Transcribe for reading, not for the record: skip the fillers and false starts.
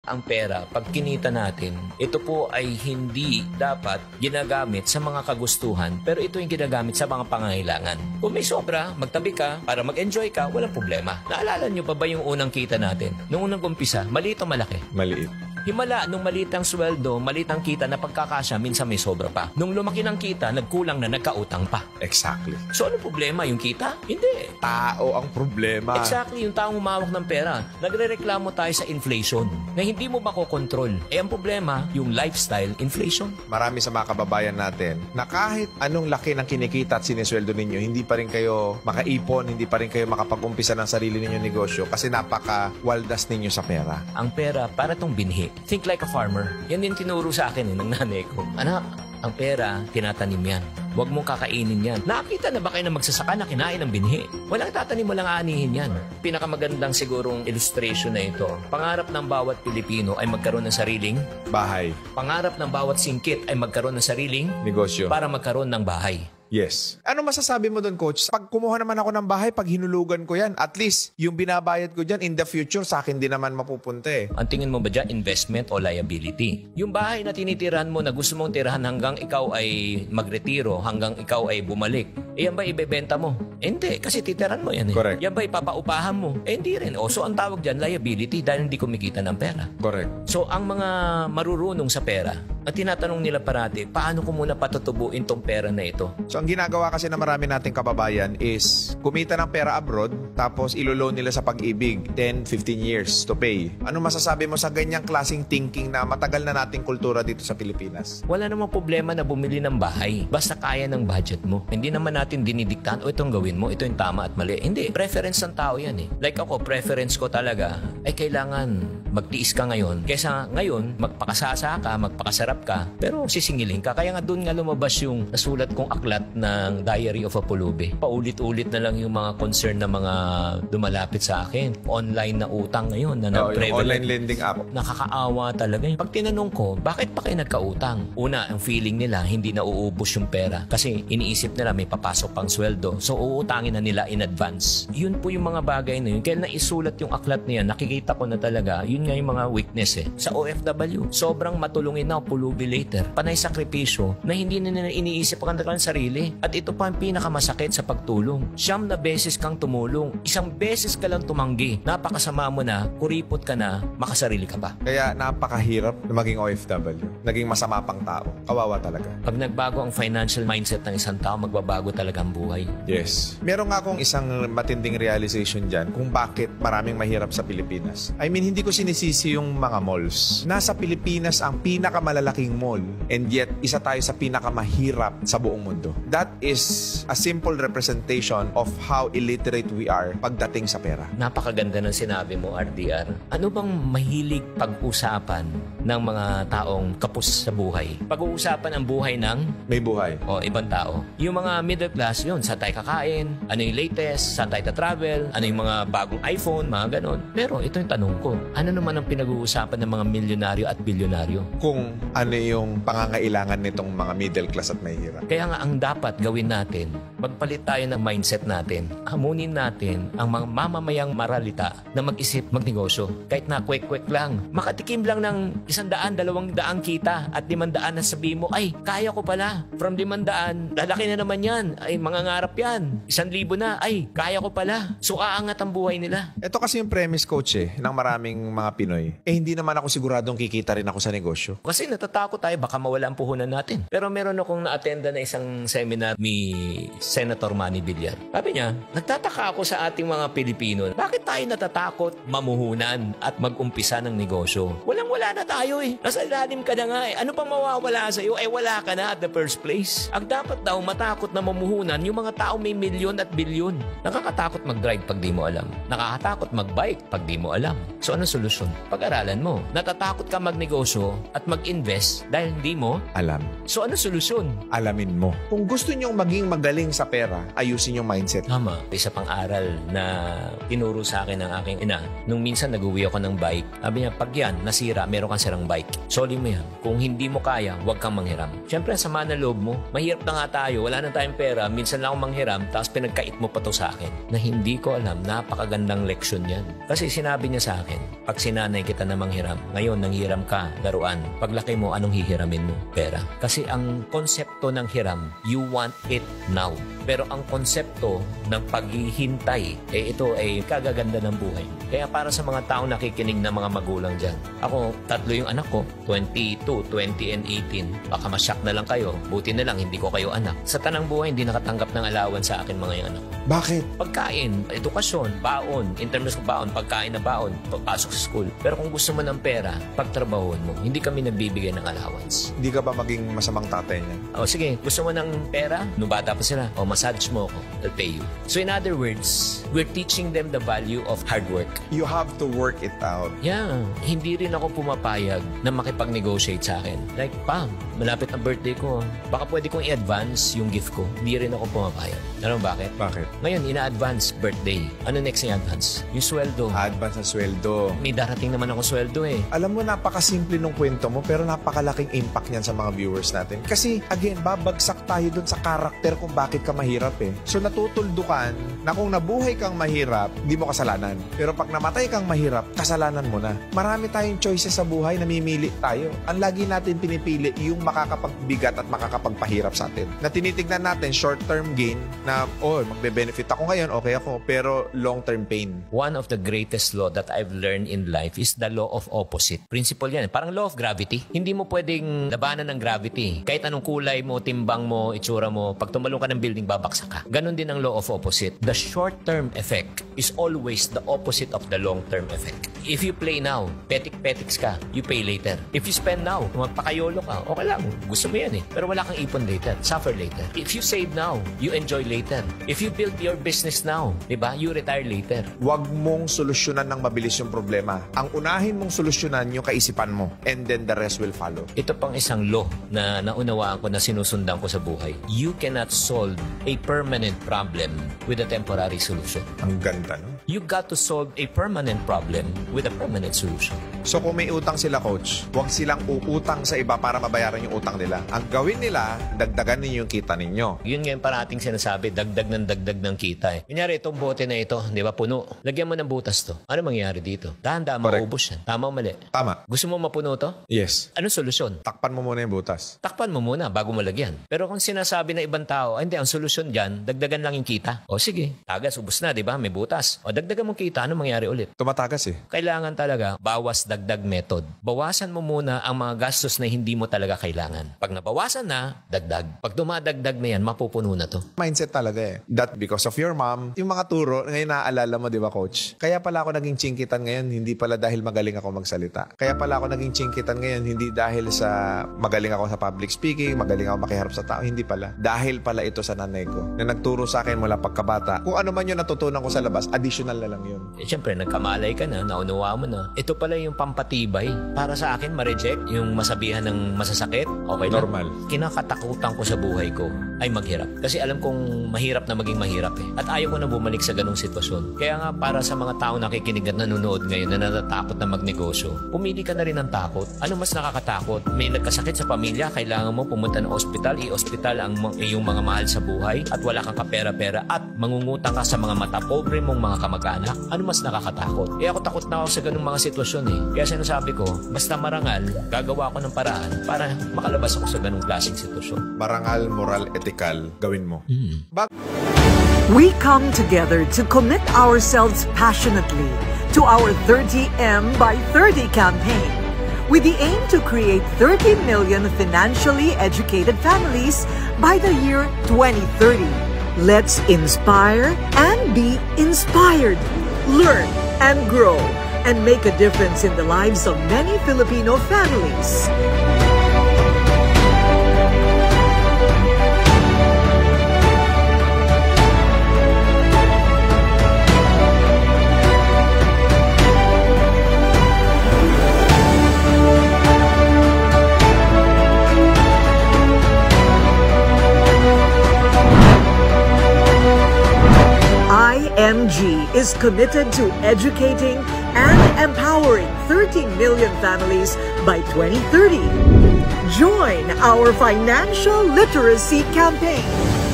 Ang pera, pag kinita natin, ito po ay hindi dapat ginagamit sa mga kagustuhan, pero ito yung ginagamit sa mga pangangailangan. Kung may sobra, magtabi ka para mag-enjoy ka, walang problema. Naalala nyo pa ba yung unang kita natin? Nung unang umpisa, maliit o malaki? Maliit. Himala, nung maliit ang sweldo, maliit ang kita na pagkakasya, minsan may sobra pa. Nung lumaki ng kita, nagkulang na, nagkautang pa. Exactly. So, ano problema? Yung kita? Hindi. Tao ang problema. Exactly, yung taong humawak ng pera. Nagre-reklamo tayo sa inflation na hindi mo makokontrol. Ang problema, yung lifestyle inflation. Marami sa mga kababayan natin na kahit anong laki ng kinikita at sinesweldo ninyo, hindi pa rin kayo makaipon, hindi pa rin kayo makapag-umpisa ng sarili ninyong negosyo kasi napaka-waldas ninyo sa pera. Ang pera, para tong binhi. Think like a farmer. Yan din tinuro sa akin ng nanay ko. Anak, ang pera, tinatanim yan. Huwag mong kakainin yan. Nakita na ba kayo na magsasaka na kinain ng binhi? Walang tatanim, walang aanihin yan. Pinakamagandang sigurong illustration na ito. Pangarap ng bawat Pilipino ay magkaroon ng sariling Bahay. Pangarap ng bawat singkit ay magkaroon ng sariling Negosyo. para magkaroon ng bahay. Yes. Ano masasabi mo doon, Coach? Pag kumuha naman ako ng bahay, pag hinulugan ko yan, at least yung binabayad ko dyan, in the future, sa akin din naman mapupunta eh. Ang tingin mo ba dyan, investment o liability? Yung bahay na tinitirahan mo na gusto mong tirahan hanggang ikaw ay magretiro, hanggang ikaw ay bumalik, yan ba ibebenta mo? Hindi, kasi titirahan mo yan eh. Correct. Yan ba ipapaupahan mo? Hindi rin. So ang tawag dyan, liability dahil hindi kumikita ng pera. Correct. So ang mga marurunong sa pera, ang tinatanong nila parati, paano ko muna patutubuin tong pera na ito? So ang ginagawa kasi na marami nating kababayan is kumita ng pera abroad tapos iloloan nila sa pag-ibig 10, 15 years to pay. Ano masasabi mo sa ganyang klaseng thinking na matagal na nating kultura dito sa Pilipinas? Wala namang problema na bumili ng bahay. Basta kaya ng budget mo. Hindi naman natin dinidiktahan, o itong gawin mo, ito yung tama at mali. Hindi. Preference ng tao yan eh. Like ako, preference ko talaga ay kailangan magtiis ka ngayon. Kesa ngayon, magpakasasa ka, magpakasarap ka, pero sisingilin ka. Kaya nga doon nga lumabas yung nasulat kong aklat ng Diary of a Pulubi. Paulit-ulit na lang yung mga concern na mga dumalapit sa akin. Online na utang ngayon na Yung online lending app. Nakakaawa talaga. Pag tinanong ko, bakit pa kayo nagkautang? Una, ang feeling nila, hindi na uubos yung pera. Kasi iniisip nila may papasok pang sweldo. So, uutangin na nila in advance. Yun po yung mga bagay na yun. Kaya naisulat yung aklat niya, nakikita ko na talaga, yun nga yung mga weakness eh. Sa OFW, sobrang matulungin na pulubi later. Panay sakripisyo na hindi na nila iniisip ang kanilang sarili. At ito pa ang pinakamasakit sa pagtulong. 9 na beses kang tumulong. 1 beses ka lang tumanggi. Napakasama mo na, kuripot ka na, makasarili ka pa. Kaya napakahirap na maging OFW. Naging masama pang tao. Kawawa talaga. Pag nagbago ang financial mindset ng isang tao, magbabago talaga ang buhay. Yes. Meron nga akong isang matinding realization dyan kung bakit maraming mahirap sa Pilipinas. I mean, hindi ko sinisisi yung mga malls. Nasa Pilipinas ang pinakamalalaking mall and yet isa tayo sa pinakamahirap sa buong mundo. That is a simple representation of how illiterate we are pagdating sa pera. Napakaganda ng sinabi mo, RDR. Ano bang mahilig pag-usapan ng mga taong kapos sa buhay? Pag-uusapan ang buhay ng May buhay. o ibang tao. Yung mga middle class, yun, saan tayo kakain, ano yung latest, saan tayo travel, ano yung mga bagong iPhone, mga ganon. Pero ito yung tanong ko, ano naman ang pinag-uusapan ng mga milyonaryo at bilyonaryo? Kung ano yung pangangailangan nitong mga middle class at mahihirap. Kaya nga ang dapat gawin natin, magpalit tayo ng mindset natin. Hamunin natin ang mga mamamayang maralita na mag-isip, magnegosyo. Kahit na kwek-kwek lang. Makatikim lang ng 100, 200 kita at 500 na sabihin mo, ay, kaya ko pala. From 500, lalaki na naman yan. Ay, mangangarap yan. 1,000 na, ay, kaya ko pala. So, aangat ang buhay nila. Ito kasi yung premise, coach ng maraming mga Pinoy. Hindi naman ako siguradong kikita rin ako sa negosyo. Kasi natatakot tayo, baka mawala ang puhunan natin. Pero meron akong na-attenda na isang seminar ni Senator Manny Villar. Sabi niya, nagtataka ako sa ating mga Pilipino. Bakit tayo natatakot mamuhunan at mag-umpisa ng negosyo? Walang-wala na tayo eh. Nasa ilalim ka na nga eh. Ano pang mawawala sa'yo? Eh wala ka na at the first place. Ang dapat daw matakot na mamuhunan yung mga tao may milyon at bilyon. Nakakatakot mag-drive pag di mo alam. Nakakatakot mag-bike pag di mo alam. So anong solusyon? Pag-aralan mo. Natatakot ka magnegosyo at mag-invest dahil hindi mo Alam. So anong solusyon? Alamin mo. Kung gusto nyong maging magaling sa pera, ayusin yung mindset. Tama. Isa pang aral na tinuro sa akin ng aking ina. Nung minsan nag-uwi ako ng bike, sabi niya, pag yan, nasira, meron kang perang bike. Soli mo yan. Kung hindi mo kaya, huwag kang manghiram. Siyempre, sama na loob mo. Mahirap na nga tayo. Wala na tayong pera. Minsan lang akong manghiram, tapos pinagkait mo pa to sa akin. Na hindi ko alam, napakagandang leksyon yan. Kasi sinabi niya sa akin, pag sinanay kita na manghiram, ngayon nanghiram ka, laruan. Paglaki mo, anong hihiramin mo? Pera. Kasi ang konsepto ng hiram, you want it now. Pero ang konsepto ng paghihintay, ito ay kagaganda ng buhay. Kaya para sa mga taong nakikinig na mga magulang dyan, ako, 3 yung anak ko, 22, 20, and 18. Baka masyak na lang kayo. Buti na lang, hindi ko kayo anak. Sa tanang buhay, hindi nakatanggap ng allowance sa akin mga yung anak. Bakit? Pagkain, edukasyon, baon. In terms of baon, pagkain na baon, pagpasok sa school. Pero kung gusto mo ng pera, pagtrabahoan mo, hindi kami nagbibigay ng allowance. Hindi ka ba maging masamang tatay niya? O sige, gusto mo ng pera? Nung bata pa sila, o massage mo ako, I'll pay you. So in other words, we're teaching them the value of hard work. You have to work it out. Yeah, hindi rin ako pumapayag na makipag-negotiate sa akin. Like, Pam, malapit ang birthday ko. Baka pwede kong i-advance yung gift ko. Hindi rin ako pumapayag. Alam mo bakit? Bakit? Ngayon, ina-advance birthday. Ano next na i-advance? Yung sweldo. Advance na sweldo. May darating naman akong sweldo eh. Alam mo, napakasimple nung kwento mo pero napakalaking impact niyan sa mga viewers natin. Kasi, again, babagsak tayo dun sa karakter kung bakit ka mahirap eh. So, natutuldukan na kung nabuhay kang mahirap, di mo kasalanan. Pero pag namatay kang mahirap, kasalanan mo na. Marami tayong choices sa buhay, namimili tayo. Ang lagi natin pinipili yung makakapagbigat at makakapagpahirap sa atin. Na tinitignan natin short-term gain na, magbe-benefit ako ngayon, okay ako, pero long-term pain. One of the greatest law that I've learned in life is the law of opposite. Principle yan. Parang law of gravity. Hindi mo pwedeng labanan ng gravity. Kahit anong kulay mo, timbang mo, itsura mo, pag tumalong ka ng building, babaksak ka. Ganon din ang law of opposite. The short-term effect is always the opposite of the long-term effect. If you play now, petik-petiks ka, you pay later. If you spend now, magpakayolo ka, okay lang. Gusto mo yan eh. Pero wala kang ipon later. Suffer later. If you save now, you enjoy later. If you build your business now, diba? You retire later. Huwag mong solusyonan ng mabilis yung problema. Ang unahin mong solusyonan yung kaisipan mo. And then the rest will follow. Ito pang isang law na naunawaan ko na sinusundan ko sa buhay. You cannot solve a permanent problem with a temporary solution. Ang ganda, no? You got to solve a permanent problem with a permanent solution. So kung may utang sila, coach, huwag silang uutang sa iba para mabayaran yung utang nila. Ang gawin nila, dagdagan ninyo yung kita ninyo. Yun nga yung parating sinasabi, dagdag ng kita eh. Kunyari, itong bote na ito, di ba, puno. Lagyan mo ng butas to. Ano mangyayari dito? Dahan-dahan maubos yan. Tama o mali? Tama. Gusto mo mapuno to? Yes. Anong solusyon? Takpan mo muna yung butas. Takpan mo muna bago mo lagyan. Pero kung sinasabi ng ibang tao, hindi, ang solusyon dyan, dagdagan lang yung kita. O sige, tagas, ubos na, di ba? May butas. O dagdagan mong kita, ano mangyari ulit? Tumatagas eh. Kailangan talaga bawas dagdag method. Bawasan mo muna ang mga gastos na hindi mo talaga kailangan. Pag nabawasan na, dagdag. Pag dumadagdag na yan, mapupuno na to. Mindset talaga eh. That because of your mom, yung mga turo, ngayon naaalala mo, di ba, coach? Kaya pala ako naging chingkitan ngayon, hindi pala dahil magaling ako magsalita. Kaya pala ako naging chingkitan ngayon, hindi dahil sa magaling ako sa public speaking, magaling ako makiharap sa tao, hindi pala. Dahil pala ito sa nanay ko, na nagturo sa akin mula pagkabata. Kung ano man yung natutunan ko sa labas, additional na lang yun. Siyempre, nagkamalay ka na, naunawa mo na. Ito pala yung pampatibay. Para sa akin, ma-reject yung masabihan ng masasakit. Okay lang. Normal. Kinakatakutan ko sa buhay ko ay maghirap. Kasi alam kong mahirap na maging mahirap eh. At ayaw ko na bumalik sa ganung sitwasyon. Kaya nga, para sa mga tao nakikinig at nanonood ngayon na natatakot na magnegosyo, pumili ka na rin ng takot. Ano mas nakakatakot? May nagkasakit sa pamilya, kailangan mo pumunta ng ospital, i-ospital ang iyong mga mahal sa buhay at wala kang kapera-pera at mangungutang ka sa mga mata pobre mong mga kamag-anak. Ano mas nakakatakot? Ako takot na ako sa ganung mga sitwasyon eh. Kaya sinasabi ko, basta marangal, gagawa ko ng paraan para makalabas ako sa ganung klaseng sitwasyon. Marangal, moral, ethical, gawin mo. We come together to commit ourselves passionately to our 30M by 30 campaign with the aim to create 30 million financially educated families by the year 2030. Let's inspire and be inspired, learn and grow, and make a difference in the lives of many Filipino families. IMG is committed to educating and empowering 30 million families by 2030. Join our financial literacy campaign.